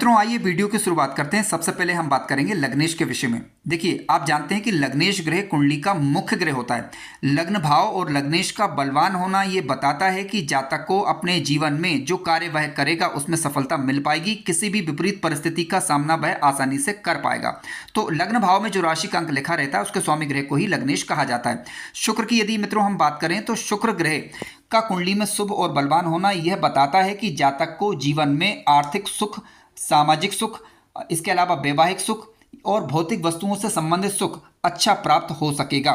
मित्रों आइए वीडियो की शुरुआत करते हैं। सबसे पहले हम बात करेंगे लग्नेश के विषय में। देखिए, आप जानते हैं कि लग्नेश ग्रह कुंडली का मुख्य ग्रह होता है। लग्न भाव और लग्नेश का बलवान होना ये बताता है कि जातक को अपने जीवन में जो कार्य वह करेगा उसमें सफलता मिल पाएगी। किसी भी विपरीत परिस्थिति का सामना वह आसानी से कर पाएगा। तो लग्न भाव में जो राशि का अंक लिखा रहता है उसके स्वामी ग्रह को ही लग्नेश कहा जाता है। शुक्र की यदि मित्रों हम बात करें तो शुक्र ग्रह का कुंडली में शुभ और बलवान होना यह बताता है कि जातक को जीवन में आर्थिक सुख, सामाजिक सुख, इसके अलावा वैवाहिक सुख और भौतिक वस्तुओं से संबंधित सुख अच्छा प्राप्त हो सकेगा।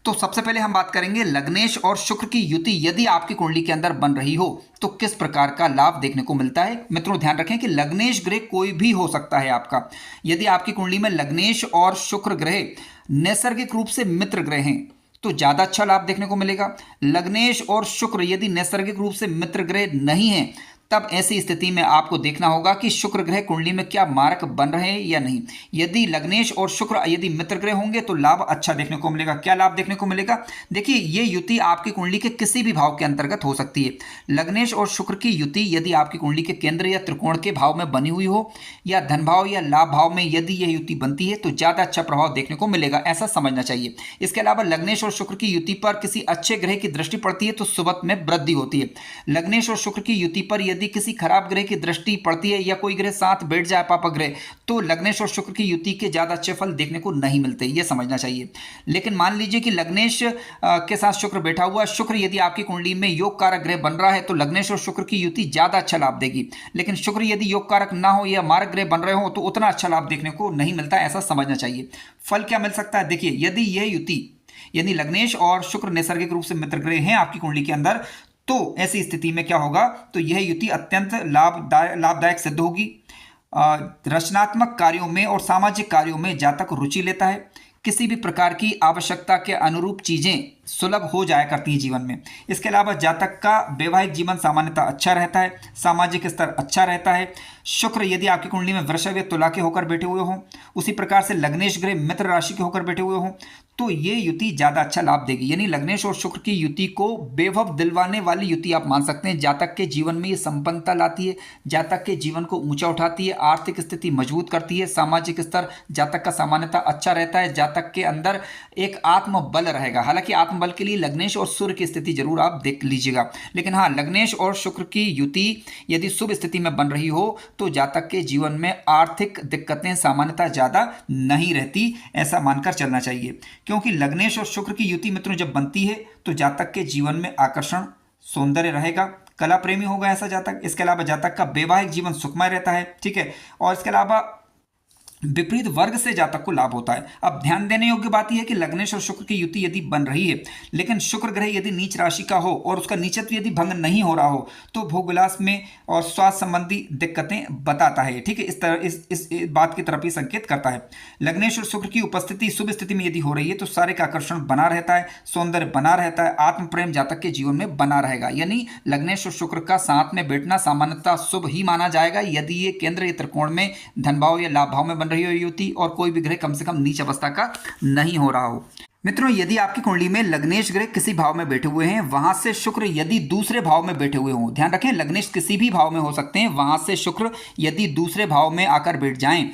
तो सबसे पहले हम बात करेंगे लग्नेश और शुक्र की युति यदि आपकी कुंडली के अंदर बन रही हो तो किस प्रकार का लाभ देखने को मिलता है। मित्रों ध्यान रखें कि लग्नेश ग्रह कोई भी हो सकता है आपका। यदि आपकी कुंडली में लग्नेश और शुक्र ग्रह नैसर्गिक रूप से मित्र ग्रह हैं तो ज़्यादा अच्छा लाभ देखने को मिलेगा। लग्नेश और शुक्र यदि नैसर्गिक रूप से मित्र ग्रह नहीं है तब ऐसी स्थिति में आपको देखना होगा कि शुक्र ग्रह कुंडली में क्या मारक बन रहे हैं या नहीं। यदि लग्नेश और शुक्र यदि मित्र ग्रह होंगे तो लाभ अच्छा देखने को मिलेगा। क्या लाभ देखने को मिलेगा? देखिए, ये युति आपकी कुंडली के किसी भी भाव के अंतर्गत हो सकती है। लग्नेश और शुक्र की युति यदि आपकी कुंडली के केंद्र या त्रिकोण के भाव में बनी हुई हो या धन भाव या लाभ भाव में यदि यह युति बनती है तो ज़्यादा अच्छा प्रभाव देखने को मिलेगा, ऐसा समझना चाहिए। इसके अलावा लग्नेश और शुक्र की युति पर किसी अच्छे ग्रह की दृष्टि पड़ती है तो सुबह में वृद्धि होती है। लग्नेश और शुक्र की युति पर यदि किसी खराब ग्रह की दृष्टि पड़ती है या कोई ग्रह साथ बैठ जाए पापा ग्रह तो लग्नेश और शुक्र की युति के ज्यादा अच्छे फल देखने को नहीं मिलते, यह समझना चाहिए। लेकिन मान लीजिए कि लग्नेश के साथ शुक्र बैठा हुआ, शुक्र यदि आपकी कुंडली में योग कारक ग्रह बन रहा है तो लग्नेश और शुक्र की युति ज्यादा अच्छा लाभ देगी। लेकिन शुक्र यदि योग कारक ना हो या मारक ग्रह बन रहे हो तो उतना अच्छा लाभ देखने को नहीं मिलता, ऐसा समझना चाहिए। फल क्या मिल सकता है? देखिए, यदि यह युति यानी लग्नेश और शुक्र नैसर्गिक रूप से मित्र ग्रह हैं आपकी कुंडली के अंदर तो ऐसी स्थिति में क्या होगा तो यह युति अत्यंत लाभदायक सिद्ध होगी। रचनात्मक कार्यों में और सामाजिक कार्यों में जातक रुचि लेता है। किसी भी प्रकार की आवश्यकता के अनुरूप चीजें सुलभ हो जाया करती हैं जीवन में। इसके अलावा जातक का वैवाहिक जीवन सामान्यतः अच्छा रहता है, सामाजिक स्तर अच्छा रहता है। शुक्र यदि आपकी कुंडली में वृषभ या तुला के होकर बैठे हुए हों, उसी प्रकार से लग्नेश ग्रह मित्र राशि के होकर बैठे हुए हों तो ये युति ज़्यादा अच्छा लाभ देगी। यानी लग्नेश और शुक्र की युति को वैभव दिलवाने वाली युति आप मान सकते हैं। जातक के जीवन में ये संपन्नता लाती है, जातक के जीवन को ऊंचा उठाती है, आर्थिक स्थिति मजबूत करती है, सामाजिक स्तर जातक का सामान्यतः अच्छा रहता है, जातक के अंदर एक आत्मबल रहेगा। हालांकि आत्मबल के लिए लग्नेश और सूर्य की स्थिति जरूर आप देख लीजिएगा। लेकिन हाँ, लग्नेश और शुक्र की युति यदि शुभ स्थिति में बन रही हो तो जातक के जीवन में आर्थिक दिक्कतें सामान्यतः ज़्यादा नहीं रहती, ऐसा मानकर चलना चाहिए। क्योंकि लग्नेश और शुक्र की युति मित्रों जब बनती है तो जातक के जीवन में आकर्षण, सौंदर्य रहेगा, कला प्रेमी होगा ऐसा जातक। इसके अलावा जातक का वैवाहिक जीवन सुखमय रहता है, ठीक है। और इसके अलावा विपरीत वर्ग से जातक को लाभ होता है। अब ध्यान देने योग्य बात यह है कि लग्नेश और शुक्र की युति यदि बन रही है लेकिन शुक्र ग्रह यदि नीच राशि का हो और उसका नीचत्व यदि भंग नहीं हो रहा हो तो भोग विलास में और स्वास्थ्य संबंधी दिक्कतें बताता है, ठीक है। इस तरह इस बात की तरफ ही संकेत करता है। लग्नेश और शुक्र की उपस्थिति शुभ स्थिति में यदि हो रही है तो शारीरिक आकर्षण बना रहता है, सौंदर्य बना रहता है, आत्म प्रेम जातक के जीवन में बना रहेगा। यानी लग्नेश और शुक्र का साथ में बैठना सामान्यतः शुभ ही माना जाएगा यदि ये केंद्र या त्रिकोण में धन भाव या लाभ भाव में बन रही हो युति और कोई भी ग्रह कम से कम नीच अवस्था का नहीं हो रहा हो। मित्रों, यदि आपकी कुंडली में लग्नेश ग्रह किसी भाव में बैठे हुए हैं, वहां से शुक्र यदि दूसरे भाव में बैठे हुए हों, ध्यान रखें लग्नेश किसी भी भाव में हो सकते हैं, वहां से शुक्र यदि दूसरे भाव में आकर बैठ जाएं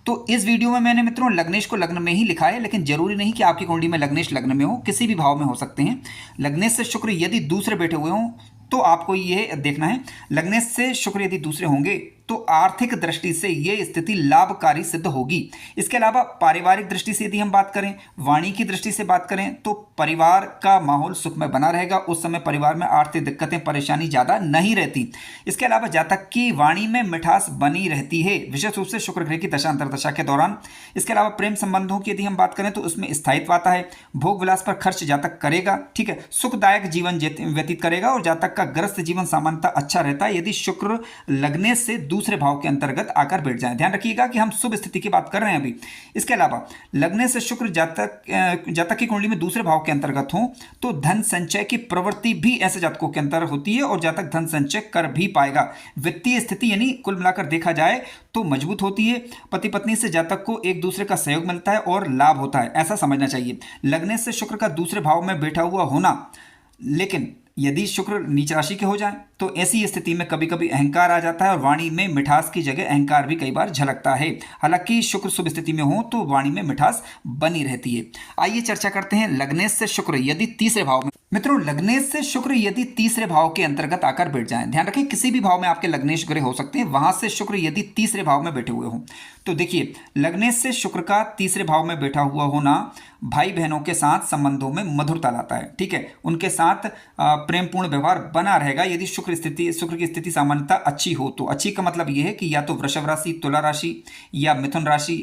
तो इस वीडियो में मैंने मित्रों लग्नेश को लग्न में ही लिखा है, लेकिन जरूरी नहीं कि आपकी कुंडली में लग्नेश लग्न में हो, किसी भी भाव में हो सकते हैं। लग्नेश से शुक्र यदि दूसरे बैठे हुए हों तो आपको ये देखना है, लग्नेश से शुक्र यदि दूसरे होंगे तो आर्थिक दृष्टि से ये स्थिति लाभकारी सिद्ध होगी। इसके अलावा पारिवारिक दृष्टि से यदि हम बात करें, वाणी की दृष्टि से बात करें तो परिवार का माहौल सुखमय बना रहेगा। उस समय परिवार में आर्थिक दिक्कतें, परेशानी ज़्यादा नहीं रहती। इसके अलावा जातक की वाणी में मिठास बनी रहती है, विशेष रूप से शुक्र ग्रह की दशा अंतर्दशा के दौरान। इसके अलावा प्रेम संबंधों की यदि हम बात करें तो उसमें स्थायित्व आता है। भोग विलास पर खर्च जातक करेगा, ठीक है, सुखदायक जीवन व्यतीत करेगा और जातक का ग्रस्त जीवन सामान्यतः अच्छा रहता है यदि शुक्र लग्नेश से दूसरे भाव के अंतर्गत आकर बैठ जाए। ध्यान रखिएगा कि हम शुभ स्थिति की बात कर रहे हैं अभी। इसके अलावा लग्नेश से शुक्र जातक की कुंडली में दूसरे भाव के अंतर्गत हो तो धन संचय की प्रवृत्ति भी ऐसे जातकों के अंतर होती है और जातक धन संचय कर भी पाएगा। वित्तीय स्थिति यानी कुल मिलाकर देखा जाए तो मजबूत होती है। पति पत्नी से जातक को एक दूसरे का सहयोग मिलता है और लाभ होता है, ऐसा समझना चाहिए। लग्नेश से शुक्र का दूसरे भाव में बैठा हुआ होना लेकिन यदि शुक्र नीच राशि के हो जाए तो ऐसी स्थिति में कभी कभी अहंकार आ जाता है और वाणी में मिठास की जगह अहंकार भी कई बार झलकता है। हालांकि शुक्र शुभ स्थिति में हो तो वाणी में मिठास बनी रहती है। आइए चर्चा करते हैं लग्नेश से शुक्र यदि तीसरे भाव में। मित्रों, लग्नेश से शुक्र यदि तीसरे भाव के अंतर्गत आकर बैठ जाएं, ध्यान रखें किसी भी भाव में आपके लग्नेश ग्रह हो सकते हैं, वहां से शुक्र यदि तीसरे भाव में बैठे हुए हों तो देखिए लग्नेश से शुक्र का तीसरे भाव में बैठा हुआ होना भाई बहनों के साथ संबंधों में मधुरता लाता है। ठीक है, उनके साथ प्रेमपूर्ण व्यवहार बना रहेगा यदि शुक्र की स्थिति सामान्यता अच्छी हो तो। अच्छी का मतलब यह है कि या तो वृषभ राशि, तुला राशि या मिथुन राशि,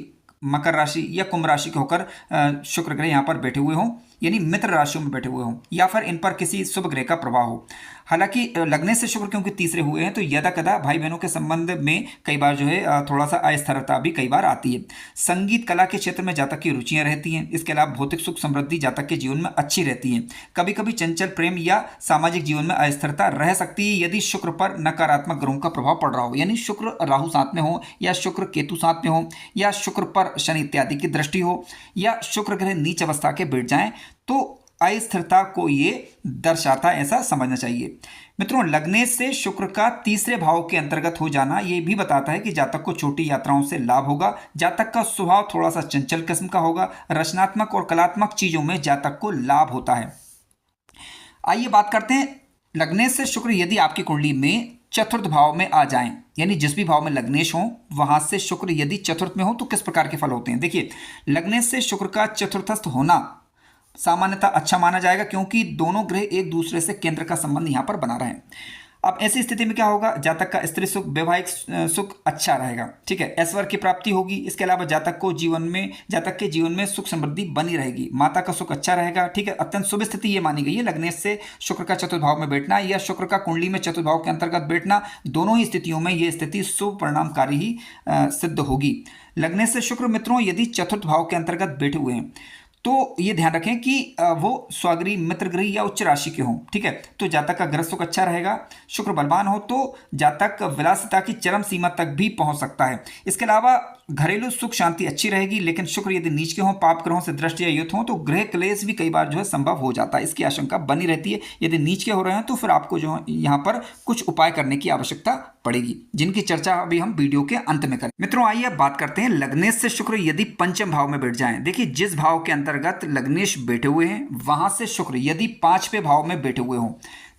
मकर राशि या कुंभ राशि के होकर शुक्र ग्रह यहाँ पर बैठे हुए हों, यानी मित्र राशियों में बैठे हुए हों, या फिर इन पर किसी शुभ ग्रह का प्रभाव हो। हालांकि लग्नेश से शुक्र क्योंकि तीसरे हुए हैं तो यदा कदा भाई बहनों के संबंध में कई बार जो है थोड़ा सा अस्थिरता भी कई बार आती है। संगीत कला के क्षेत्र में जातक की रुचियां रहती हैं। इसके अलावा भौतिक सुख समृद्धि जातक के जीवन में अच्छी रहती है। कभी कभी चंचल प्रेम या सामाजिक जीवन में अस्थिरता रह सकती है यदि शुक्र पर नकारात्मक ग्रहों का प्रभाव पड़ रहा हो, यानी शुक्र राहु साथ में हो या शुक्र केतु साथ में हो या शुक्र पर शनि इत्यादि की दृष्टि हो या शुक्र ग्रह नीच अवस्था के बैठ जाएं तो अस्थिरता को ये दर्शाता, ऐसा समझना चाहिए। मित्रों, लग्नेश से शुक्र का तीसरे भाव के अंतर्गत हो जाना ये भी बताता है कि जातक को छोटी यात्राओं से लाभ होगा। जातक का स्वभाव थोड़ा सा चंचल किस्म का होगा। रचनात्मक और कलात्मक चीजों में जातक को लाभ होता है। आइए बात करते हैं लग्नेश से शुक्र यदि आपकी कुंडली में चतुर्थ भाव में आ जाएं, यानी जिस भी भाव में लग्नेश हो वहां से शुक्र यदि चतुर्थ में हो तो किस प्रकार के फल होते हैं। देखिए लग्नेश से शुक्र का चतुर्थस्थ होना सामान्यतः अच्छा माना जाएगा क्योंकि दोनों ग्रह एक दूसरे से केंद्र का संबंध यहां पर बना रहे हैं। अब ऐसी स्थिति में क्या होगा, जातक का स्त्री सुख, वैवाहिक सुख अच्छा रहेगा। ठीक है, ऐश्वर्य की प्राप्ति होगी। इसके अलावा जातक के जीवन में सुख समृद्धि बनी रहेगी। माता का सुख अच्छा रहेगा। ठीक है, अत्यंत शुभ स्थिति ये मानी गई है लग्नेश से शुक्र का चतुर्थ भाव में बैठना या शुक्र का कुंडली में चतुर्थ भाव के अंतर्गत बैठना, दोनों ही स्थितियों में ये स्थिति शुभ परिणामकारी ही सिद्ध होगी। लग्नेश से शुक्र मित्रों यदि चतुर्थ भाव के अंतर्गत बैठे हुए हैं तो ये ध्यान रखें कि वो स्वगृह, मित्र गृह या उच्च राशि के हों। ठीक है, तो जातक का ग्रह सुख अच्छा रहेगा। शुक्र बलवान हो तो जातक विलासिता की चरम सीमा तक भी पहुंच सकता है। इसके अलावा घरेलू सुख शांति अच्छी रहेगी। लेकिन शुक्र यदि नीच के हों, पाप ग्रहों से दृष्टि या युत हों तो गृह क्लेश भी कई बार जो है संभव हो जाता है। इसकी आशंका बनी रहती है। यदि नीच के हो रहे हैं तो फिर आपको जो यहाँ पर कुछ उपाय करने की आवश्यकता पड़ेगी, जिनकी चर्चा अभी हम वीडियो के अंत में करें। मित्रों, आइए अब बात करते हैं लग्नेश से शुक्र यदि पंचम भाव में बैठ जाएं। देखिए जिस भाव के अंतर्गत लग्नेश बैठे हुए हैं वहां से शुक्र यदि पांचवें भाव में बैठे हुए हों।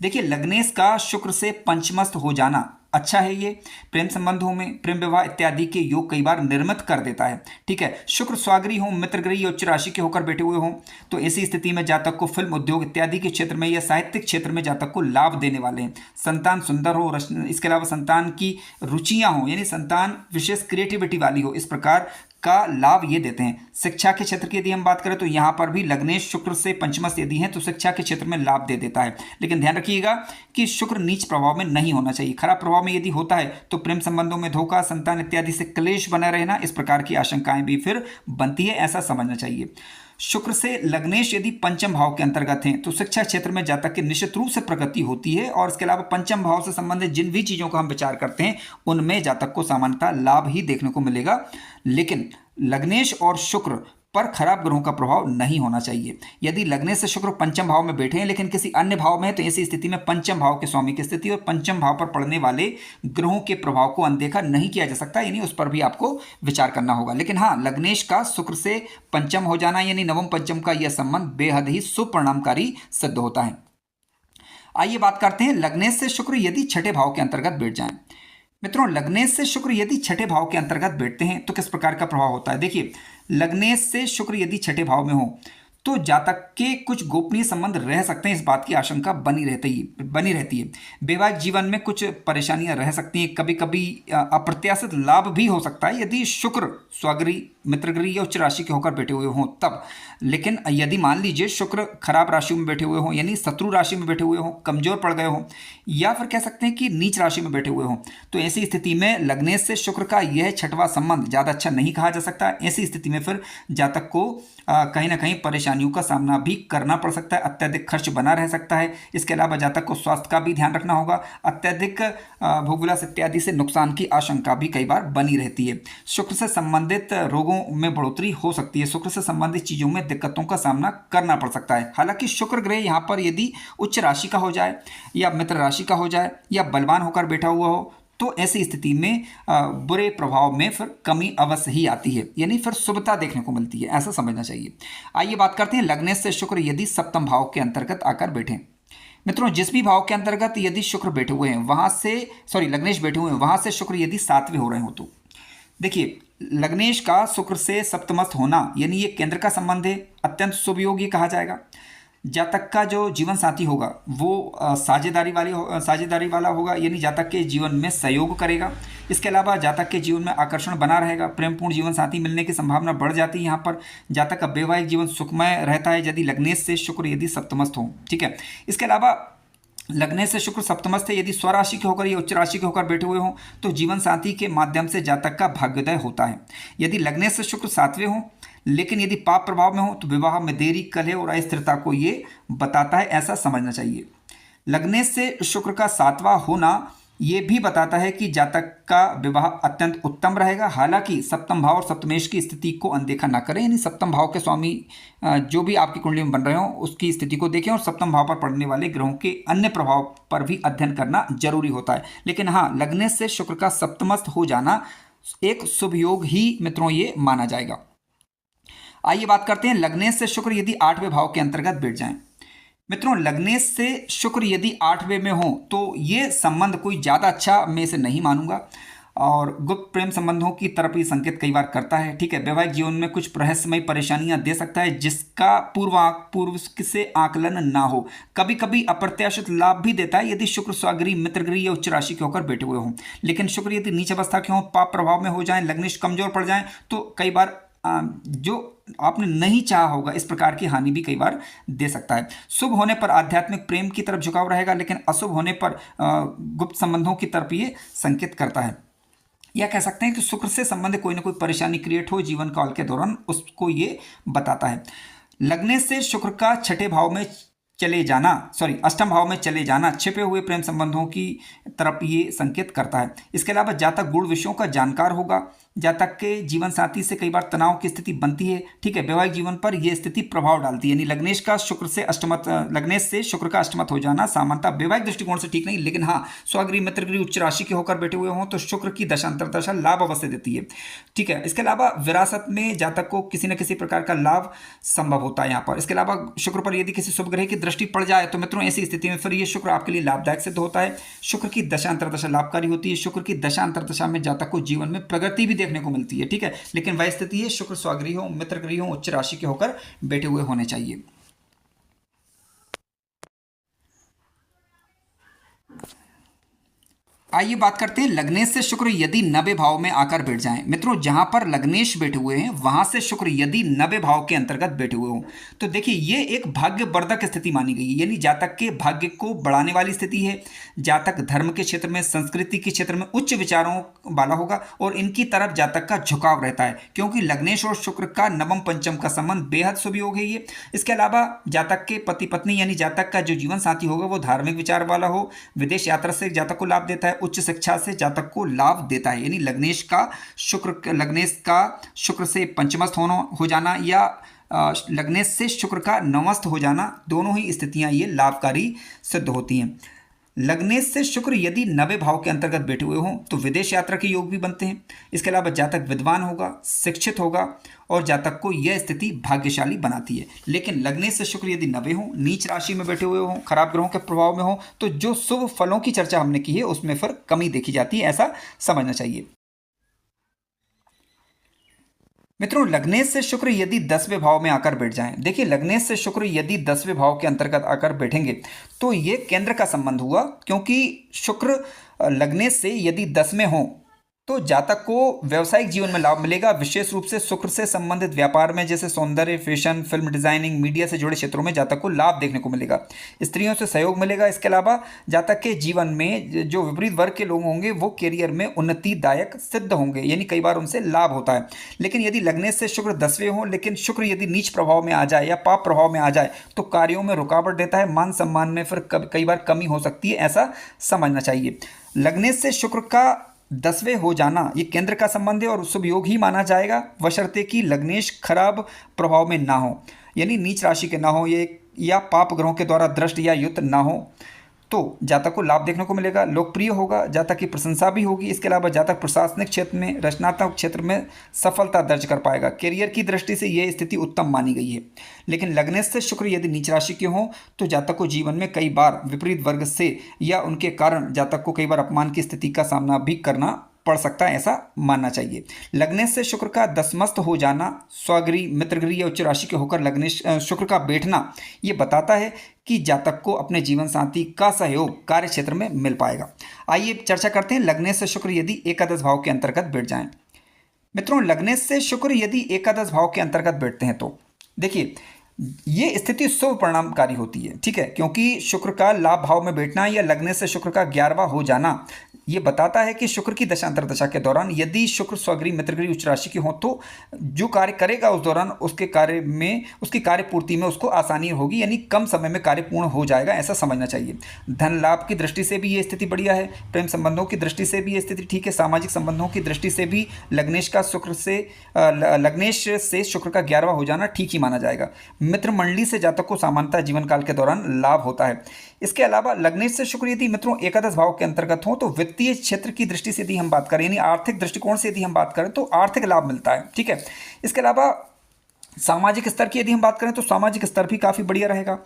देखिए लग्नेश का शुक्र से पंचमस्थ हो जाना अच्छा है। ये प्रेम संबंधों में, प्रेम विवाह इत्यादि के योग कई बार निर्मित कर देता है। ठीक है, शुक्र स्वागरी हो, मित्र गृह या उच्च राशि के होकर बैठे हुए हों तो ऐसी स्थिति में जातक को फिल्म उद्योग इत्यादि के क्षेत्र में या साहित्यिक क्षेत्र में जातक को लाभ देने वाले हैं। संतान सुंदर हो, इसके अलावा संतान की रुचियां हो, यानी संतान विशेष क्रिएटिविटी वाली हो, इस प्रकार का लाभ ये देते हैं। शिक्षा के क्षेत्र की यदि हम बात करें तो यहाँ पर भी लग्नेश शुक्र से पंचमस्थ यदि हैं तो शिक्षा के क्षेत्र में लाभ दे देता है। लेकिन ध्यान रखिएगा कि शुक्र नीच प्रभाव में नहीं होना चाहिए। खराब प्रभाव में यदि होता है तो प्रेम संबंधों में धोखा, संतान इत्यादि से क्लेश बना रहना, इस प्रकार की आशंकाएं भी फिर बनती है, ऐसा समझना चाहिए। शुक्र से लग्नेश यदि पंचम भाव के अंतर्गत हैं तो शिक्षा क्षेत्र में जातक की निश्चित रूप से प्रगति होती है। और इसके अलावा पंचम भाव से संबंधित जिन भी चीजों का हम विचार करते हैं उनमें जातक को सामान्यतः लाभ ही देखने को मिलेगा। लेकिन लग्नेश और शुक्र पर खराब ग्रहों का प्रभाव नहीं होना चाहिए। यदि लग्नेश से शुक्र पंचम भाव में बैठे हैं लेकिन किसी अन्य भाव में है तो ऐसी स्थिति में पंचम भाव के स्वामी की स्थिति और पंचम भाव पर पड़ने वाले ग्रहों के प्रभाव को अनदेखा नहीं किया जा सकता, यानी उस पर भी आपको विचार करना होगा। लेकिन हाँ, लग्नेश का शुक्र से पंचम हो जाना यानी नवम पंचम का यह संबंध बेहद ही शुभ परिणामकारी सिद्ध होता है। आइए बात करते हैं लग्नेश से शुक्र यदि छठे भाव के अंतर्गत बैठ जाएं। मित्रों, लग्नेश से शुक्र यदि छठे भाव के अंतर्गत बैठते हैं तो किस प्रकार का प्रभाव होता है। देखिए लग्नेश से शुक्र यदि छठे भाव में हो तो जातक के कुछ गोपनीय संबंध रह सकते हैं, इस बात की आशंका बनी रहती है। वैवाहिक जीवन में कुछ परेशानियां रह सकती हैं। कभी कभी अप्रत्याशित लाभ भी हो सकता है यदि शुक्र स्वगृह, मित्रगृह या उच्च राशि के होकर बैठे हुए हों तब। लेकिन यदि मान लीजिए शुक्र खराब राशि में बैठे हुए हों, यानी शत्रु राशि में बैठे हुए हों, कमजोर पड़ गए हों, या फिर कह सकते हैं कि नीच राशि में बैठे हुए हों, तो ऐसी स्थिति में लग्नेश से शुक्र का यह छठवां संबंध ज़्यादा अच्छा नहीं कहा जा सकता। ऐसी स्थिति में फिर जातक को कहीं ना कहीं परेशानियों का सामना भी करना पड़ सकता है। अत्यधिक खर्च बना रह सकता है। इसके अलावा जातक को स्वास्थ्य का भी ध्यान रखना होगा। अत्यधिक भोगविलास इत्यादि से नुकसान की आशंका भी कई बार बनी रहती है। शुक्र से संबंधित रोगों रोगों में बढ़ोतरी हो सकती है, शुक्र से संबंधित चीज़ों में दिक्कतों का सामना करना पड़ सकता है। हालांकि शुक्र ग्रह यहाँ पर यदि उच्च राशि का हो जाए या मित्र राशि का हो जाए या बलवान होकर बैठा हुआ हो तो ऐसी स्थिति में बुरे प्रभाव में फिर कमी अवश्य ही आती है, यानी फिर शुभता देखने को मिलती है, ऐसा समझना चाहिए। आइए बात करते हैं लग्नेश से शुक्र यदि सप्तम भाव के अंतर्गत आकर बैठे। मित्रों, जिस भी भाव के अंतर्गत यदि शुक्र बैठे हुए हैं वहां से लग्नेश बैठे हुए हैं वहां से शुक्र यदि सातवें हो रहे हो तो देखिए लग्नेश का शुक्र से सप्तमस्थ होना यानी ये केंद्र का संबंध है, अत्यंत शुभ योग ये कहा जाएगा। जातक का जो जीवन साथी होगा वो साझेदारी वाला होगा, यानी जातक के जीवन में सहयोग करेगा। इसके अलावा जातक के जीवन में आकर्षण बना रहेगा, प्रेमपूर्ण जीवन साथी मिलने की संभावना बढ़ जाती है। यहाँ पर जातक का वैवाहिक जीवन सुखमय रहता है यदि लग्नेश से शुक्र यदि सप्तमस्थ हो। ठीक है, इसके अलावा लग्नेश से शुक्र सप्तमस्थ है यदि स्वराशि के होकर या उच्च राशि के होकर बैठे हुए हों तो जीवन साथी के माध्यम से जातक का भाग्योदय होता है। यदि लग्नेश से शुक्र सातवें हों लेकिन यदि पाप प्रभाव में हो तो विवाह में देरी, कलह और अस्थिरता को ये बताता है, ऐसा समझना चाहिए। लग्नेश से शुक्र का सातवां होना ये भी बताता है कि जातक का विवाह अत्यंत उत्तम रहेगा। हालांकि सप्तम भाव और सप्तमेश की स्थिति को अनदेखा ना करें, यानी सप्तम भाव के स्वामी जो भी आपकी कुंडली में बन रहे हो उसकी स्थिति को देखें और सप्तम भाव पर पड़ने वाले ग्रहों के अन्य प्रभाव पर भी अध्ययन करना जरूरी होता है। लेकिन हाँ, लग्नेश से शुक्र का सप्तमस्थ हो जाना एक शुभ योग ही मित्रों ये माना जाएगा। आइए बात करते हैं लग्नेश से शुक्र यदि आठवें भाव के अंतर्गत बैठ जाएं। मित्रों, लग्नेश से शुक्र यदि आठवें में हो तो ये संबंध कोई ज़्यादा अच्छा मैं इसे नहीं मानूंगा और गुप्त प्रेम संबंधों की तरफ ये संकेत कई बार करता है। ठीक है, वैवाहिक जीवन में कुछ रहस्यमयी परेशानियां दे सकता है जिसका पूर्व से आकलन ना हो। कभी कभी अप्रत्याशित लाभ भी देता है यदि शुक्र स्वगृह, मित्रगृह या उच्च राशि के होकर बैठे हुए हों। लेकिन शुक्र यदि नीच अवस्था के हों, पाप प्रभाव में हो जाए, लग्नेश कमजोर पड़ जाए तो कई बार जो आपने नहीं चाहा होगा इस प्रकार की हानि भी कई बार दे सकता है। शुभ होने पर आध्यात्मिक प्रेम की तरफ झुकाव रहेगा, लेकिन अशुभ होने पर गुप्त संबंधों की तरफ ये संकेत करता है। या कह सकते हैं कि शुक्र से संबंधित कोई ना कोई परेशानी क्रिएट हो जीवन काल के दौरान, उसको ये बताता है। लग्नेश से शुक्र का अष्टम भाव में चले जाना छिपे हुए प्रेम संबंधों की तरफ ये संकेत करता है। इसके अलावा जातक गुण विषयों का जानकार होगा, जातक के जीवन साथी से कई बार तनाव की स्थिति बनती है। ठीक है, वैवाहिक जीवन पर यह स्थिति प्रभाव डालती है, यानी लग्नेश से शुक्र का अष्टमत हो जाना सामान्यतः वैवाहिक दृष्टिकोण से ठीक नहीं, लेकिन हाँ, स्वगृह, मित्रगृह, उच्च राशि के होकर बैठे हुए हों तो शुक्र की दशा लाभ अवश्य देती है। ठीक है, इसके अलावा विरासत में जातक को किसी न किसी प्रकार का लाभ संभव होता है यहाँ पर। इसके अलावा शुक्र पर यदि किसी शुभ ग्रह की दृष्टि पड़ जाए तो मित्रों ऐसी स्थिति में फिर ये शुक्र आपके लिए लाभदायक सिद्ध होता है। शुक्र की दशा अंतर्दशा लाभकारी होती है। शुक्र की दशा अंतर्दशा में जातक को जीवन में प्रगति भी देखने को मिलती है। ठीक है, लेकिन वह स्थिति है शुक्र स्वगृह हो, मित्र गृह हो, उच्च राशि के होकर बैठे हुए होने चाहिए। आइए बात करते हैं लग्नेश से शुक्र यदि नवे भाव में आकर बैठ जाएं। मित्रों, जहां पर लग्नेश बैठे हुए हैं वहां से शुक्र यदि नवे भाव के अंतर्गत बैठे हुए हों तो देखिए ये एक भाग्यवर्धक स्थिति मानी गई है, यानी जातक के भाग्य को बढ़ाने वाली स्थिति है। जातक धर्म के क्षेत्र में, संस्कृति के क्षेत्र में उच्च विचारों वाला होगा और इनकी तरफ जातक का झुकाव रहता है, क्योंकि लग्नेश और शुक्र का नवम पंचम का संबंध बेहद शुभ योग है ये। इसके अलावा जातक के पति पत्नी यानी जातक का जो जीवन साथी होगा वो धार्मिक विचार वाला हो, विदेश यात्रा से जातक को लाभ देता है, उच्च शिक्षा से जातक को लाभ देता है। यानी लग्नेश का शुक्र से पंचमस्थ हो जाना या लग्नेश से शुक्र का नवमस्थ हो जाना, दोनों ही स्थितियां ये लाभकारी सिद्ध होती हैं। लग्नेश से शुक्र यदि नवे भाव के अंतर्गत बैठे हुए हों तो विदेश यात्रा के योग भी बनते हैं। इसके अलावा जातक विद्वान होगा, शिक्षित होगा और जातक को यह स्थिति भाग्यशाली बनाती है। लेकिन लग्नेश से शुक्र यदि नवे हों, नीच राशि में बैठे हुए हों, खराब ग्रहों के प्रभाव में हो तो जो शुभ फलों की चर्चा हमने की है उसमें फिर कमी देखी जाती है, ऐसा समझना चाहिए। मित्रों, लग्नेश से शुक्र यदि 10वें भाव में आकर बैठ जाएं, देखिए लग्नेश से शुक्र यदि 10वें भाव के अंतर्गत आकर बैठेंगे तो ये केंद्र का संबंध हुआ, क्योंकि शुक्र लग्नेश से यदि 10 में हो तो जातक को व्यवसायिक जीवन में लाभ मिलेगा, विशेष रूप से शुक्र से संबंधित व्यापार में जैसे सौंदर्य, फैशन, फिल्म डिजाइनिंग, मीडिया से जुड़े क्षेत्रों में जातक को लाभ देखने को मिलेगा, स्त्रियों से सहयोग मिलेगा। इसके अलावा जातक के जीवन में जो विपरीत वर्ग के लोग होंगे वो कैरियर में उन्नतिदायक सिद्ध होंगे, यानी कई बार उनसे लाभ होता है। लेकिन यदि लग्नेश से शुक्र 10वें हो, लेकिन शुक्र यदि नीच प्रभाव में आ जाए या पाप प्रभाव में आ जाए तो कार्यों में रुकावट देता है, मान सम्मान में फिर कई बार कमी हो सकती है, ऐसा समझना चाहिए। लग्नेश से शुक्र का 10वें हो जाना ये केंद्र का संबंध है और शुभ योग ही माना जाएगा, बशर्ते कि लग्नेश खराब प्रभाव में ना हो, यानी नीच राशि के ना हो ये, या पाप ग्रहों के द्वारा दृष्ट या युक्त ना हो, तो जातक को लाभ देखने को मिलेगा, लोकप्रिय होगा, जातक की प्रशंसा भी होगी। इसके अलावा जातक प्रशासनिक क्षेत्र में, रचनात्मक क्षेत्र में सफलता दर्ज कर पाएगा। करियर की दृष्टि से यह स्थिति उत्तम मानी गई है। लेकिन लग्नेश से शुक्र यदि नीच राशि के हों तो जातक को जीवन में कई बार विपरीत वर्ग से या उनके कारण जातक को कई बार अपमान की स्थिति का सामना भी करना पड़ सकता है, ऐसा मानना चाहिए। लग्नेश से शुक्र का दसमस्त हो जाना, स्वगृह, मित्रगृह या उच्च राशि के होकर लग्नेश शुक्र का बैठना ये बताता है कि जातक को अपने जीवन साथी का सहयोग कार्य क्षेत्र में मिल पाएगा। आइए चर्चा करते हैं लग्नेश से शुक्र यदि एकादश भाव के अंतर्गत बैठ जाएं। मित्रों, लग्नेश से शुक्र यदि एकादश भाव के अंतर्गत बैठते हैं तो देखिए ये स्थिति शुभ परिणामकारी होती है, ठीक है, क्योंकि शुक्र का लाभ भाव में बैठना या लग्नेश से शुक्र का 11वां हो जाना ये बताता है कि शुक्र की दशा अंतर्दशा के दौरान यदि शुक्र स्वगृह, मित्रगृह, उच्च राशि की हो तो जो कार्य करेगा उस दौरान उसके कार्य में, उसकी कार्य पूर्ति में उसको आसानी होगी, यानी कम समय में कार्य पूर्ण हो जाएगा, ऐसा समझना चाहिए। धन लाभ की दृष्टि से भी ये स्थिति बढ़िया है, प्रेम संबंधों की दृष्टि से भी ये स्थिति ठीक है, सामाजिक संबंधों की दृष्टि से भी लग्नेश से शुक्र का 11वां हो जाना ठीक ही माना जाएगा। मित्र मंडली से जातक को सामान्यतः जीवन काल के दौरान लाभ होता है। इसके अलावा लग्नेश से शुक्र यदि मित्रों एकादश भाव के अंतर्गत हो तो वित्तीय क्षेत्र की दृष्टि से यदि हम बात करें, यानी आर्थिक दृष्टिकोण से यदि हम बात करें तो आर्थिक लाभ मिलता है, ठीक है। इसके अलावा सामाजिक स्तर की यदि हम बात करें तो सामाजिक स्तर भी काफ़ी बढ़िया रहेगा।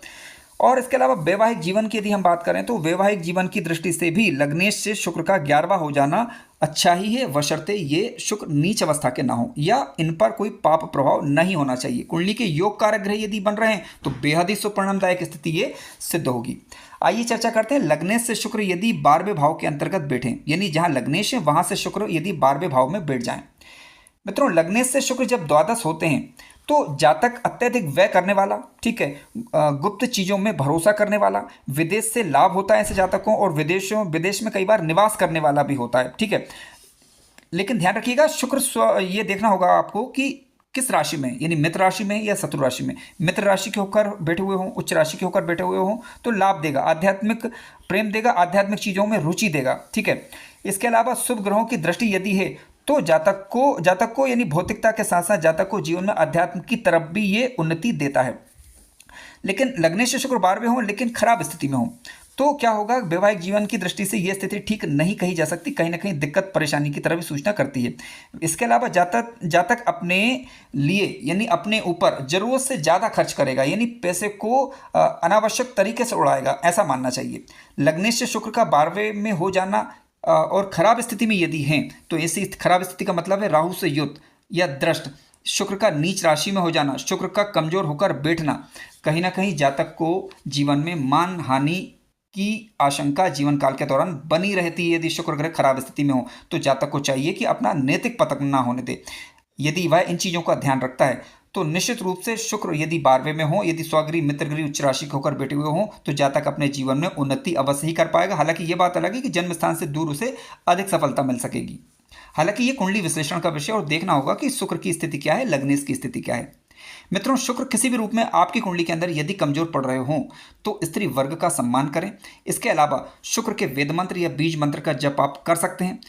और इसके अलावा वैवाहिक जीवन की यदि हम बात करें तो वैवाहिक जीवन की दृष्टि से भी लग्नेश से शुक्र का 11वां हो जाना अच्छा ही है, बशर्ते ये शुक्र नीच अवस्था के ना हो या इन पर कोई पाप प्रभाव नहीं होना चाहिए। कुंडली के योग कारक ग्रह यदि बन रहे हैं तो बेहद ही शुभ परिणामदायक स्थिति ये सिद्ध होगी। आइए चर्चा करते हैं लग्नेश से शुक्र यदि 12वें भाव के अंतर्गत बैठे, यानी जहां लग्नेश है वहां से शुक्र यदि 12वें भाव में बैठ जाएं। मित्रों, लग्नेश से शुक्र जब द्वादश होते हैं तो जातक अत्यधिक व्यय करने वाला, ठीक है, गुप्त चीज़ों में भरोसा करने वाला, विदेश से लाभ होता है ऐसे जातकों, और विदेश में कई बार निवास करने वाला भी होता है, ठीक है। लेकिन ध्यान रखिएगा शुक्र ये देखना होगा आपको कि किस राशि में, यानी मित्र राशि में या शत्रु राशि में। मित्र राशि के होकर बैठे हुए हों, उच्च राशि के होकर बैठे हुए हों तो लाभ देगा, आध्यात्मिक प्रेम देगा, आध्यात्मिक चीज़ों में रुचि देगा, ठीक है। इसके अलावा शुभ ग्रहों की दृष्टि यदि है तो जातक को यानी भौतिकता के साथ साथ जातक को जीवन में अध्यात्म की तरफ भी ये उन्नति देता है। लेकिन लग्नेश से शुक्र 12वें हो लेकिन खराब स्थिति में हो तो क्या होगा, वैवाहिक जीवन की दृष्टि से यह स्थिति ठीक नहीं कही जा सकती, कहीं ना कहीं दिक्कत परेशानी की तरफ भी सूचना करती है। इसके अलावा जातक अपने लिए यानी अपने ऊपर जरूरत से ज़्यादा खर्च करेगा, यानी पैसे को अनावश्यक तरीके से उड़ाएगा, ऐसा मानना चाहिए। लग्नेश से शुक्र का 12वें में हो जाना और खराब स्थिति में यदि हैं तो ऐसी खराब स्थिति का मतलब है राहु से युक्त या दृष्ट, शुक्र का नीच राशि में हो जाना, शुक्र का कमजोर होकर बैठना, कहीं ना कहीं जातक को जीवन में मान हानि की आशंका जीवन काल के दौरान बनी रहती है। यदि शुक्र ग्रह खराब स्थिति में हो तो जातक को चाहिए कि अपना नैतिक पतन ना होने दे। यदि वह इन चीज़ों का ध्यान रखता है तो निश्चित रूप से शुक्र यदि 12वें में हो, यदि स्वगृह, मित्रगृह, उच्च राशि के होकर बैठे हुए हों तो जातक अपने जीवन में उन्नति अवश्य ही कर पाएगा। हालांकि ये बात अलग है कि जन्म स्थान से दूर उसे अधिक सफलता मिल सकेगी। हालांकि ये कुंडली विश्लेषण का विषय और देखना होगा कि शुक्र की स्थिति क्या है, लग्नेश की स्थिति क्या है। मित्रों, शुक्र किसी भी रूप में आपकी कुंडली के अंदर यदि कमजोर पड़ रहे हों तो स्त्री वर्ग का सम्मान करें। इसके अलावा शुक्र के वेद मंत्र या बीज मंत्र का जप आप कर सकते हैं।